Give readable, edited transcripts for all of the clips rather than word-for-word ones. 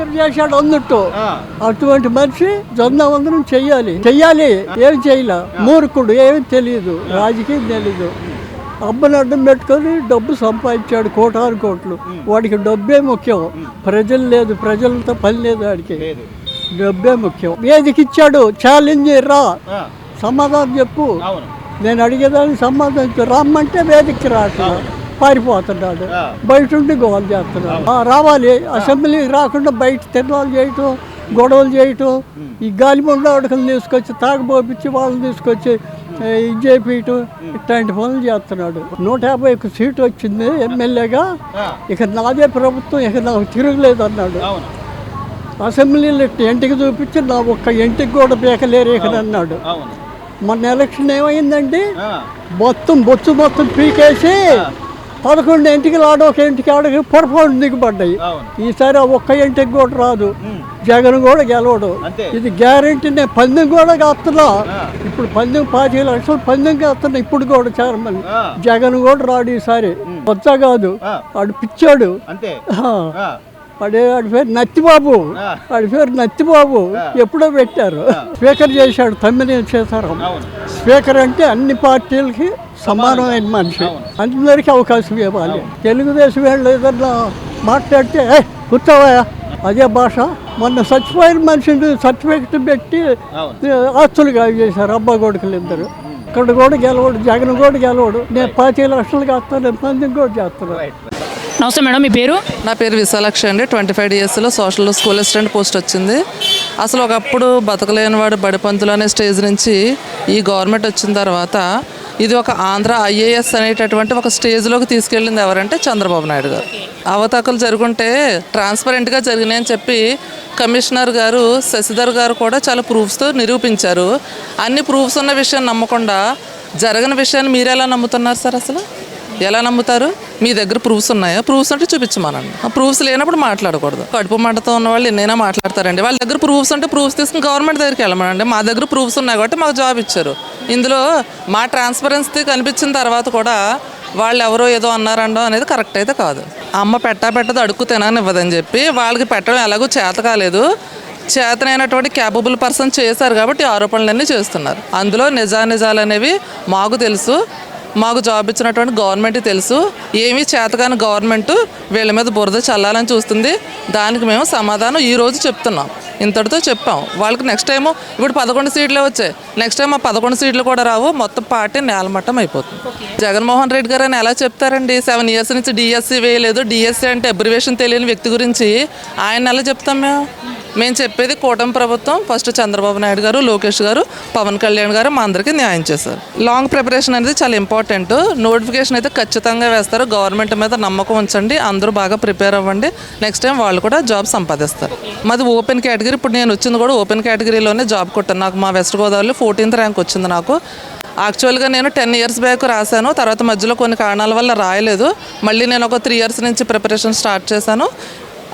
Speaker చేశాడు అందుట్టు. అటువంటి మనిషి జొన్నవందనం చెయ్యాలి. ఏమి చేయలే, మూర్ఖుడు, ఏమి తెలియదు, రాజకీయం తెలీదు. అబ్బని అడ్డం పెట్టుకొని డబ్బు సంపాదించాడు కోటాను కోట్లు. వాడికి డబ్బే ముఖ్యం, ప్రజలు లేదు, ప్రజలతో పని లేదు, వాడికి డబ్బే ముఖ్యం. వేదిక ఇచ్చాడు, ఛాలెంజ్ రా, సమాధానం చెప్పు, నేను అడిగేదానికి సమాధానం రమ్మంటే వేదికకి రావట్లేదు, పారిపోతున్నాడు, బయట ఉండి గోల్ చేస్తున్నాడు. రావాలి, అసెంబ్లీకి రాకుండా బయట తిరణాలు చేయటం, గొడవలు చేయటం, ఈ గాలిమండ అడకలు తీసుకొచ్చి తాగబోపించి వాళ్ళని తీసుకొచ్చి ఇది చేపించటం, ఇట్లాంటి పనులు చేస్తున్నాడు. 151 సీటు వచ్చింది ఎమ్మెల్యేగా, ఇక నాదే ప్రభుత్వం, ఇక నాకు తిరగలేదు అన్నాడు. అసెంబ్లీలో ఇంటికి చూపించి నా ఒక్క ఇంటికి కూడా పీకలేరు ఇక్కడ అన్నాడు. మొన్న ఎలక్షన్ ఏమైందండి, బొచ్చు పీకేసి 11 ఇంటికి ఒక ఇంటికి ఆడకి పొరపాటు దిగుపడ్డాయి. ఈసారి ఒక్క ఇంటికి కూడా రాదు, జగన్ కూడా గెలవడు. ఇది గ్యారెంటీనే. పందెం కూడా కాస్తున్నా, ఇప్పుడు పందెం 25 లక్షలు పందెం కాస్తున్నా, ఇప్పుడు కూడా చాలా మంది. జగన్ కూడా రాడు ఈసారి, వచ్చా కాదు, వాడు పిచ్చాడు. వాడి పేరు నత్తిబాబు, ఎప్పుడో పెట్టారు. స్పీకర్ చేశాడు తమ్మినేని సీతారాం. స్పీకర్ అంటే అన్ని పార్టీలకి సమానమైన మనిషి, అందరికీ అవకాశం ఇవ్వాలి. తెలుగుదేశం వాళ్ళు ఏదన్నా మాట్లాడితే కూర్చోవా, అదే భాష. మొన్న చచ్చిపోయిన మనిషిని సర్టిఫికెట్ పెట్టి ఆస్తులుగా చేశారు అబ్బా కొడుకులు ఇద్దరు. ఇక్కడ కూడా గెలవడు, జగన్ కూడా గెలవడు. నేను 25 లక్షలు కాస్తాను, మందిని కూడా చేస్తున్నాను. నమస్తే మేడం, మీ పేరు? నా పేరు విశాలాక్షి అండి. 25 ఇయర్స్లో సోషల్ స్కూల్ అసిస్టెంట్ పోస్ట్ వచ్చింది. అసలు ఒకప్పుడు బతకలేని వాడు బడిపంతులు అనే స్టేజ్ నుంచి ఈ గవర్నమెంట్ వచ్చిన తర్వాత ఇది ఒక ఆంధ్ర IAS అనేటటువంటి ఒక స్టేజ్లోకి తీసుకెళ్ళింది ఎవరంటే చంద్రబాబు నాయుడు గారు. అవతాకలు జరుగుంటే ట్రాన్స్పరెంట్గా జరిగినాయని చెప్పి కమిషనర్ గారు శశిధర్ గారు కూడా చాలా ప్రూఫ్స్తో నిరూపించారు. అన్ని ప్రూఫ్స్ ఉన్న విషయాన్ని నమ్మకుండా జరగని విషయాన్ని మీరు ఎలా నమ్ముతున్నారు సార్? అసలు ఎలా నమ్ముతారు? మీ దగ్గర ప్రూఫ్స్ ఉన్నాయా? ప్రూఫ్స్ అంటే చూపించమనండి. ఆ ప్రూఫ్స్ లేనప్పుడు మాట్లాడకూడదు. కడుపు మంటతో ఉన్న వాళ్ళు ఎన్నైనా మాట్లాడతారండి. వాళ్ళ దగ్గర ప్రూఫ్స్ అంటే ప్రూఫ్స్ తీసుకుని గవర్నమెంట్ దగ్గరికి వెళ్ళమనండి. మా దగ్గర ప్రూఫ్స్ ఉన్నాయి కాబట్టి మాకు జాబ్ ఇచ్చారు. ఇందులో మా ట్రాన్స్పరెన్సీ కనిపించిన తర్వాత కూడా వాళ్ళు ఎవరో ఏదో అన్నారండో అనేది కరెక్ట్ అయితే కాదు. అమ్మ పెట్టదు అడుక్కు తినని ఇవ్వదని చెప్పి వాళ్ళకి పెట్టడం ఎలాగో చేత కాలేదు. చేతనైనటువంటి క్యాపబుల్ పర్సన్ చేశారు కాబట్టి ఆరోపణలన్నీ చేస్తున్నారు. అందులో నిజాలు అనేవి మాకు తెలుసు, మాకు జాబ్ ఇచ్చినటువంటి గవర్నమెంట్కి తెలుసు. ఏమీ చేతగాని గవర్నమెంట్ వీళ్ళ మీద బురద చల్లాలని చూస్తుంది. దానికి మేము సమాధానం ఈరోజు చెప్తున్నాం. ఇంతటితో చెప్పాం. వాళ్ళకి నెక్స్ట్ టైము ఇప్పుడు 11 సీట్లే వచ్చాయి. నెక్స్ట్ టైం ఆ 11 సీట్లు కూడా రావు. మొత్తం పార్టీ నేలమట్టం అయిపోతుంది. జగన్మోహన్ రెడ్డి గారు అని ఎలా చెప్తారండి? 7 ఇయర్స్ నుంచి డిఎస్సి వేయలేదు. డిఎస్సి అంటే అబ్రివేషన్ తెలియని వ్యక్తి గురించి ఆయన ఎలా చెప్తాం మేము చెప్పేది కూటమి ప్రభుత్వం ఫస్ట్ చంద్రబాబు నాయుడు గారు, లోకేష్ గారు, పవన్ కళ్యాణ్ గారు మా అందరికీ న్యాయం చేశారు. లాంగ్ ప్రిపరేషన్ అనేది చాలా ఇంపార్టెంట్. నోటిఫికేషన్ అయితే ఖచ్చితంగా వేస్తారు. గవర్నమెంట్ మీద నమ్మకం ఉంచండి, అందరూ బాగా ప్రిపేర్ అవ్వండి. నెక్స్ట్ టైం వాళ్ళు కూడా జాబ్ సంపాదిస్తారు. మాది ఓపెన్ కేటగిరీ. ఇప్పుడు నేను వచ్చింది కూడా ఓపెన్ కేటగిరీలోనే జాబ్ కొట్టాను. నాకు మా వెస్ట్ గోదావరిలో 14th ర్యాంక్ వచ్చింది నాకు. యాక్చువల్గా నేను 10 ఇయర్స్ బ్యాక్ రాశాను. తర్వాత మధ్యలో కొన్ని కారణాల వల్ల రాయలేదు. మళ్ళీ నేను ఒక 3 ఇయర్స్ నుంచి ప్రిపరేషన్ స్టార్ట్ చేశాను.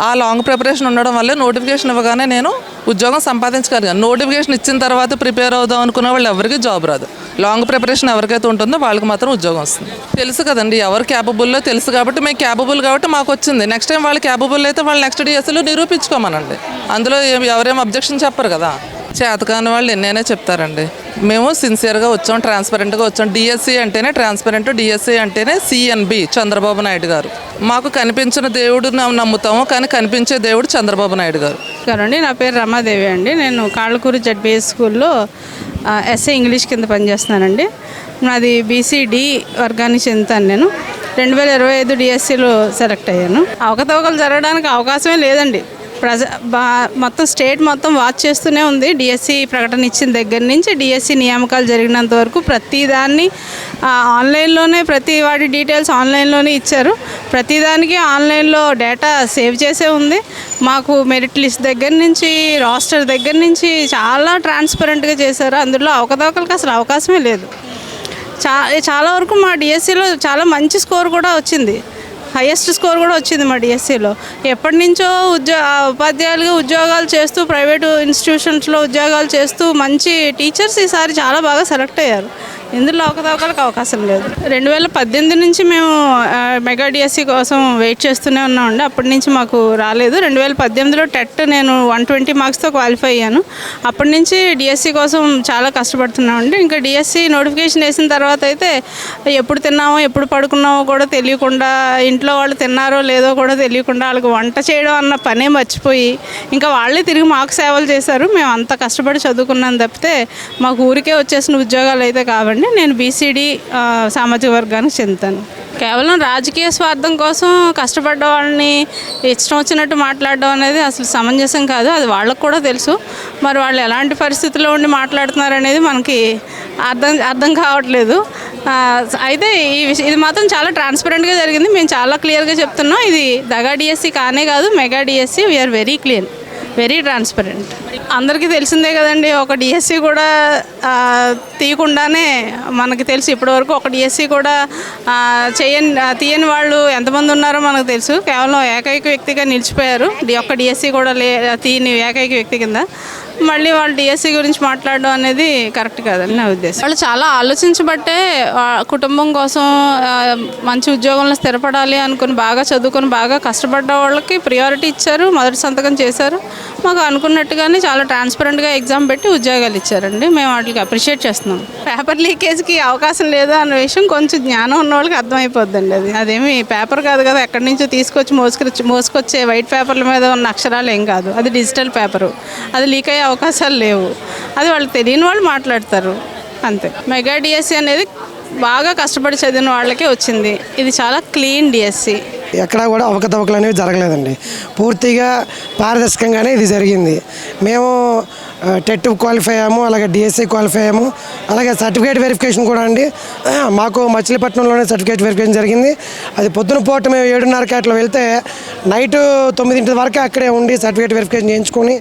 ఆ లాంగ్ ప్రిపరేషన్ ఉండడం వల్లే నోటిఫికేషన్ ఇవ్వగానే నేను ఉద్యోగం సంపాదించగలిగాను. నోటిఫికేషన్ ఇచ్చిన తర్వాత ప్రిపేర్ అవుదాం అనుకున్న వాళ్ళు ఎవరికి జాబ్ రాదు. లాంగ్ ప్రిపరేషన్ ఎవరికైతే ఉంటుందో వాళ్ళకి మాత్రం ఉద్యోగం వస్తుంది. తెలుసు కదండి ఎవరు క్యాపబుల్లో తెలుసు కాబట్టి మేము క్యాపబుల్ కాబట్టి మాకు వచ్చింది. నెక్స్ట్ టైం వాళ్ళు క్యాపబుల్ అయితే వాళ్ళు నెక్స్ట్ డిఎస్సీలో నిరూపించుకోమనండి. అందులో ఎవరేం అబ్జెక్షన్ చెప్పరు కదా. చేతకాని వాళ్ళు ఎన్నైనా చెప్తారండి. మేము సిన్సియర్గా వచ్చాం, ట్రాన్స్పరెంట్గా వచ్చాం. డిఎస్సి అంటేనే ట్రాన్స్పరెంట్, డిఎస్సి అంటేనే CNB చంద్రబాబు నాయుడు గారు. మాకు కనిపించిన దేవుడు నమ్ముతాము, కానీ కనిపించే దేవుడు చంద్రబాబు నాయుడు గారు. నా పేరు రమాదేవి అండి. నేను కాళ్ళకూరు ZBS స్కూల్లో SA ఇంగ్లీష్ కింద పనిచేస్తున్నానండి. నాది BCD వర్గానికి చెందుతాను. నేను 2025 డిఎస్సిలో సెలెక్ట్ అయ్యాను. అవకతవకలు జరగడానికి అవకాశమే లేదండి. మొత్తం స్టేట్ మొత్తం వాచ్ చేస్తూనే ఉంది. డిఎస్సి ప్రకటన ఇచ్చిన దగ్గర నుంచి డిఎస్సి నియామకాలు జరిగినంత వరకు ప్రతిదాన్ని ఆన్లైన్లోనే, ప్రతి వాటి డీటెయిల్స్ ఆన్లైన్లోనే ఇచ్చారు. ప్రతిదానికి ఆన్లైన్లో డేటా సేవ్ చేసే ఉంది. మాకు మెరిట్ లిస్ట్ దగ్గర నుంచి, రాస్టర్ దగ్గర నుంచి చాలా ట్రాన్స్పరెంట్గా చేశారు. అందులో అవకతవకలకు అసలు అవకాశమే లేదు. చాలా వరకు మా డిఎస్సిలో చాలా మంచి స్కోర్ కూడా వచ్చింది. హైయెస్ట్ స్కోర్ కూడా వచ్చింది మా డిఎస్సిలో. ఎప్పటి నుంచో ఉపాధ్యాయులుగా ఉద్యోగాలు చేస్తూ, ప్రైవేటు ఇన్స్టిట్యూషన్స్లో ఉద్యోగాలు చేస్తూ మంచి టీచర్స్ ఈసారి చాలా బాగా సెలెక్ట్ అయ్యారు. ఇందులో అవకతవకలకు అవకాశం లేదు. 2018 నుంచి మేము మెగా డిఎస్సి కోసం వెయిట్ చేస్తూనే ఉన్నామండి. అప్పటి నుంచి మాకు రాలేదు. 2018లో టెట్ నేను 120 మార్క్స్తో క్వాలిఫై అయ్యాను. అప్పటి నుంచి డిఎస్సి కోసం చాలా కష్టపడుతున్నామండి. ఇంకా డిఎస్సి నోటిఫికేషన్ వేసిన తర్వాత అయితే ఎప్పుడు తిన్నామో ఎప్పుడు పడుకున్నామో కూడా తెలియకుండా, ఇంట్లో వాళ్ళు తిన్నారో లేదో కూడా తెలియకుండా, వాళ్ళకి వంట చేయడం అన్న పనే మర్చిపోయి ఇంకా వాళ్ళే తిరిగి మాకు సేవలు చేశారు. మేము అంత కష్టపడి చదువుకున్నాం తప్పితే మాకు ఊరికే వచ్చేసిన ఉద్యోగాలు అయితే కావండి. నేను బీసీడీ సామాజిక వర్గానికి చెందుతాను. కేవలం రాజకీయ స్వార్థం కోసం కష్టపడ్డ వాళ్ళని ఇష్టం వచ్చినట్టు మాట్లాడడం అనేది అసలు సమంజసం కాదు. అది వాళ్ళకు కూడా తెలుసు. మరి వాళ్ళు ఎలాంటి పరిస్థితుల్లో ఉండి మాట్లాడుతున్నారు అనేది మనకి అర్థం కావట్లేదు. అయితే ఇది మాత్రం చాలా ట్రాన్స్పరెంట్గా జరిగింది. మేము చాలా క్లియర్గా చెప్తున్నాం. ఇది దగా డిఎస్సి కానే కాదు, mega DSC. We are very clear, very transparent. అందరికీ తెలిసిందే కదండి, ఒక డిఎస్సి కూడా తీయకుండానే మనకి తెలుసు. ఇప్పటివరకు ఒక డిఎస్సి కూడా తీయని వాళ్ళు ఎంతమంది ఉన్నారో మనకు తెలుసు. కేవలం ఏకైక వ్యక్తిగా నిలిచిపోయారు. ఒక్క డిఎస్సి కూడా తీయని ఏకైక వ్యక్తి కింద. మళ్ళీ వాళ్ళు డిఎస్సి గురించి మాట్లాడడం అనేది కరెక్ట్ కాదని నా ఉద్దేశం. వాళ్ళు చాలా ఆలోచించబట్టే కుటుంబం కోసం మంచి ఉద్యోగంలో స్థిరపడాలి అనుకుని బాగా చదువుకొని బాగా కష్టపడ్డ వాళ్ళకి ప్రియారిటీ ఇచ్చారు, మొదటి సంతకం చేశారు. మాకు అనుకున్నట్టుగానే చాలా ట్రాన్స్పరెంట్గా ఎగ్జామ్ పెట్టి ఉద్యోగాలు ఇచ్చారండి. మేము వాటికి అప్రిషియేట్ చేస్తున్నాం. పేపర్ లీకేజ్కి అవకాశం లేదు అన్న విషయం కొంచెం జ్ఞానం ఉన్న వాళ్ళకి అర్థమైపోద్దండి. అదేమి పేపర్ కాదు కదా, ఎక్కడి నుంచో తీసుకొచ్చి మోసుకొచ్చే వైట్ పేపర్ల మీద ఉన్న అక్షరాలు ఏం కాదు. అది డిజిటల్ పేపరు, అది లీక్ అయ్యే అవకాశాలు లేవు. అది వాళ్ళకి తెలియని వాళ్ళు మాట్లాడతారు అంతే. మెగా డిఎస్సి అనేది బాగా కష్టపడి చదివిన వాళ్ళకే వచ్చింది. ఇది చాలా క్లీన్ డిఎస్సి. ఎక్కడా కూడా అవకతవకలు అనేవి జరగలేదండి. పూర్తిగా పారదర్శకంగానే ఇది జరిగింది. మేము టెట్ క్వాలిఫై అయ్యాము, అలాగే డిఎస్సి క్వాలిఫై అయ్యాము, అలాగే సర్టిఫికేట్ వెరిఫికేషన్ కూడా అండి. మాకు మచిలీపట్నంలోనే సర్టిఫికేట్ వెరిఫికేషన్ జరిగింది. అది పొద్దున పూట మేము 7:30కి అట్లా వెళ్తే నైట్ 9 వరకు అక్కడే ఉండి సర్టిఫికేట్ వెరిఫికేషన్ చేయించుకొని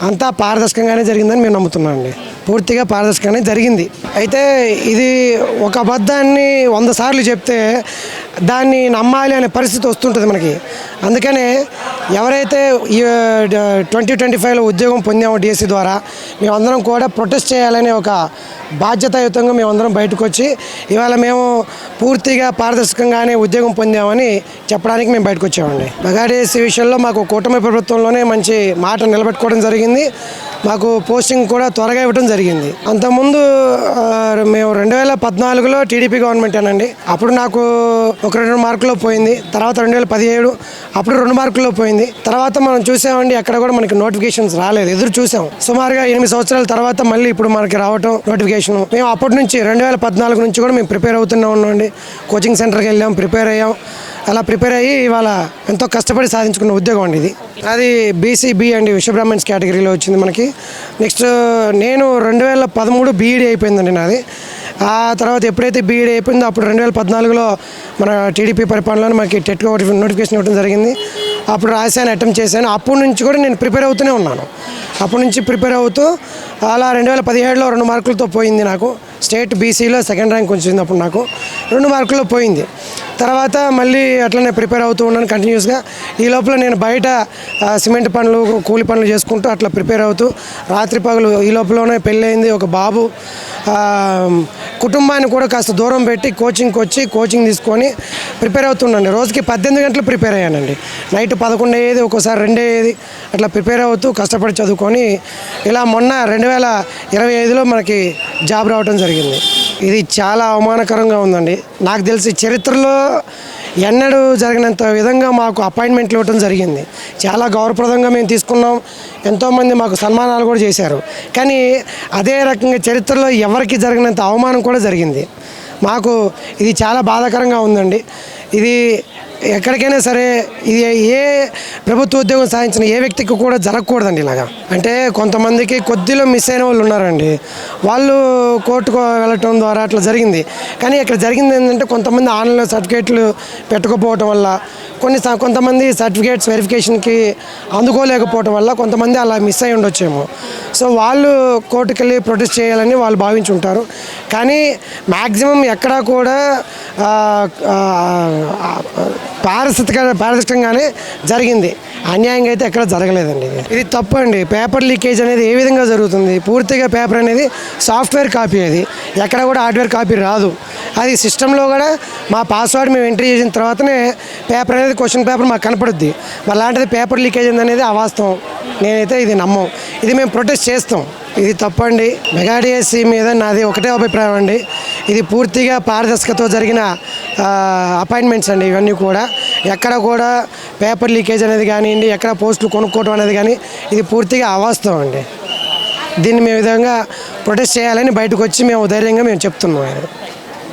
అంతా పారదర్శకంగానే జరిగిందని మేము నమ్ముతున్నాం అండి. పూర్తిగా పారదర్శకంగానే జరిగింది. అయితే ఇది ఒక అబద్ధాన్ని 100 సార్లు చెప్తే దాన్ని నమ్మాలి అనే పరిస్థితి వస్తుంటుంది మనకి. అందుకనే ఎవరైతే 2025లో ఉద్యోగం పొందామో డిఎస్సి ద్వారా మేమందరం కూడా ప్రొటెస్ట్ చేయాలనే ఒక బాధ్యతాయుతంగా మేమందరం బయటకు వచ్చి ఇవాళ మేము పూర్తిగా పారదర్శకంగానే ఉద్యోగం పొందామని చెప్పడానికి మేము బయటకు వచ్చామండి. మెగా డిఎస్సి విషయంలో మాకు కూటమి ప్రభుత్వంలోనే మంచి మాట నిలబెట్టుకోవడం జరిగింది. మాకు పోస్టింగ్ కూడా త్వరగా ఇవ్వడం జరిగింది. అంతకుముందు మేము 2014లో టీడీపీ గవర్నమెంటేనండి. అప్పుడు నాకు ఒక 2 మార్కుల్లో పోయింది. తర్వాత 2017 అప్పుడు 2 మార్కుల్లో పోయింది. తర్వాత మనం చూసామండి, ఎక్కడ కూడా మనకి నోటిఫికేషన్స్ రాలేదు. ఎదురు చూసాం. సుమారుగా 8 సంవత్సరాల తర్వాత మళ్ళీ ఇప్పుడు మనకి రావటం నోటిఫికేషన్. మేము అప్పటి నుంచి 2014 నుంచి కూడా మేము ప్రిపేర్ అవుతూనే ఉన్నామండి. కోచింగ్ సెంటర్కి వెళ్ళాం, ప్రిపేర్ అయ్యాం. అలా ప్రిపేర్ అయ్యి ఇవాళ ఎంతో కష్టపడి సాధించుకున్న ఉద్యోగం అండి ఇది. అది బీసీబీ అండి, విశ్వబ్రాహ్మణ్స్ కేటగిరీలో వచ్చింది మనకి. నెక్స్ట్ నేను 2013 బీఈడీ అయిపోయిందండి నాది. ఆ తర్వాత ఎప్పుడైతే బీఈడీ అయిపోయిందో అప్పుడు 2014లో మన టీడీపీ పరిపాలనలో మనకి టెట్ నోటిఫికేషన్ ఇవ్వడం జరిగింది. అప్పుడు రాశాను, అటెంప్ట్ చేశాను. అప్పటి నుంచి కూడా నేను ప్రిపేర్ అవుతూనే ఉన్నాను. అప్పటి నుంచి ప్రిపేర్ అవుతూ అలా 2017లో 2 మార్కులతో పోయింది నాకు. స్టేట్ బీసీలో సెకండ్ ర్యాంక్ వచ్చింది అప్పుడు నాకు. 2 మార్కుల్లో పోయింది. తర్వాత మళ్ళీ అట్లనే ప్రిపేర్ అవుతూ ఉన్నాను కంటిన్యూస్గా. ఈ లోపల నేను బయట సిమెంట్ పనులు, కూలి పనులు చేసుకుంటూ అట్లా ప్రిపేర్ అవుతూ రాత్రి పగలు ఈ లోపలనే పెళ్ళయింది. ఒక బాబు. కుటుంబాన్ని కూడా కాస్త దూరం పెట్టి కోచింగ్కి వచ్చి కోచింగ్ తీసుకొని ప్రిపేర్ అవుతుండండి. రోజుకి 18 గంటలు ప్రిపేర్ అయ్యానండి. నైట్ 11 అయ్యేది, ఒక్కోసారి 2 అయ్యేది. అట్లా ప్రిపేర్ అవుతూ కష్టపడి చదువుకొని ఇలా మొన్న 2025లో మనకి జాబ్ రావడం జరిగింది. ఇది చాలా అవమానకరంగా ఉందండి. నాకు తెలిసి చరిత్రలో ఎన్నడూ జరిగినంత విధంగా మాకు అపాయింట్మెంట్లు ఇవ్వడం జరిగింది. చాలా గౌరవప్రదంగా మేము తీసుకున్నాం. ఎంతోమంది మాకు సన్మానాలు కూడా చేశారు. కానీ అదే రకంగా చరిత్రలో ఎవరికి జరిగినంత అవమానం కూడా జరిగింది. మాకు ఇది చాలా బాధాకరంగా ఉందండి. ఇది ఎక్కడికైనా సరే ఇది ఏ ప్రభుత్వ ఉద్యోగం సాధించిన ఏ వ్యక్తికి కూడా జరగకూడదండి ఇలాగా. అంటే కొంతమందికి కొద్దిలో మిస్ అయిన వాళ్ళు ఉన్నారండి. వాళ్ళు కోర్టుకు వెళ్ళటం ద్వారా అట్లా జరిగింది. కానీ ఇక్కడ జరిగింది ఏంటంటే కొంతమంది ఆన్లైన్లో సర్టిఫికేట్లు పెట్టుకోపోవటం వల్ల కొంతమంది సర్టిఫికేట్స్ వెరిఫికేషన్కి అందుకోలేకపోవటం వల్ల కొంతమంది అలా మిస్ అయి ఉండొచ్చేమో. సో వాళ్ళు కోర్టుకు వెళ్ళి ప్రొటెస్ట్ చేయాలని వాళ్ళు భావించుంటారు. మ్యాక్సిమం ఎక్కడా కూడా పారదర్శకంగానే జరిగింది. అన్యాయంగా అయితే ఎక్కడ జరగలేదండి. ఇది తప్పు అండి. పేపర్ లీకేజ్ అనేది ఏ విధంగా జరుగుతుంది? పూర్తిగా పేపర్ అనేది సాఫ్ట్వేర్ కాపీ, అది ఎక్కడ కూడా హార్డ్వేర్ కాపీ రాదు. అది సిస్టంలో కూడా మా పాస్వర్డ్ మేము ఎంట్రీ చేసిన తర్వాతనే పేపర్ అనేది క్వశ్చన్ పేపర్ మాకు కనపడుద్ది. మరి అలాంటిది పేపర్ లీకేజ్ అనేది అవాస్తవం. నేనైతే ఇది నమ్మం. ఇది మేము ప్రొటెస్ట్ చేస్తాం. ఇది తప్పండి. మెగా డిఎస్సి మీద నాది ఒకటే అభిప్రాయం అండి. ఇది పూర్తిగా పారదర్శకతో జరిగిన అపాయింట్మెంట్స్ అండి. ఇవన్నీ కూడా ఎక్కడ కూడా పేపర్ లీకేజ్ అనేది కానివ్వండి, ఎక్కడ పోస్టులు కొనుక్కోవడం అనేది కానీ ఇది పూర్తిగా అవాస్తవం అండి. దీన్ని మేము విధంగా ప్రొటెస్ట్ చేయాలని బయటకు వచ్చి మేము ధైర్యంగా మేము చెప్తున్నాం.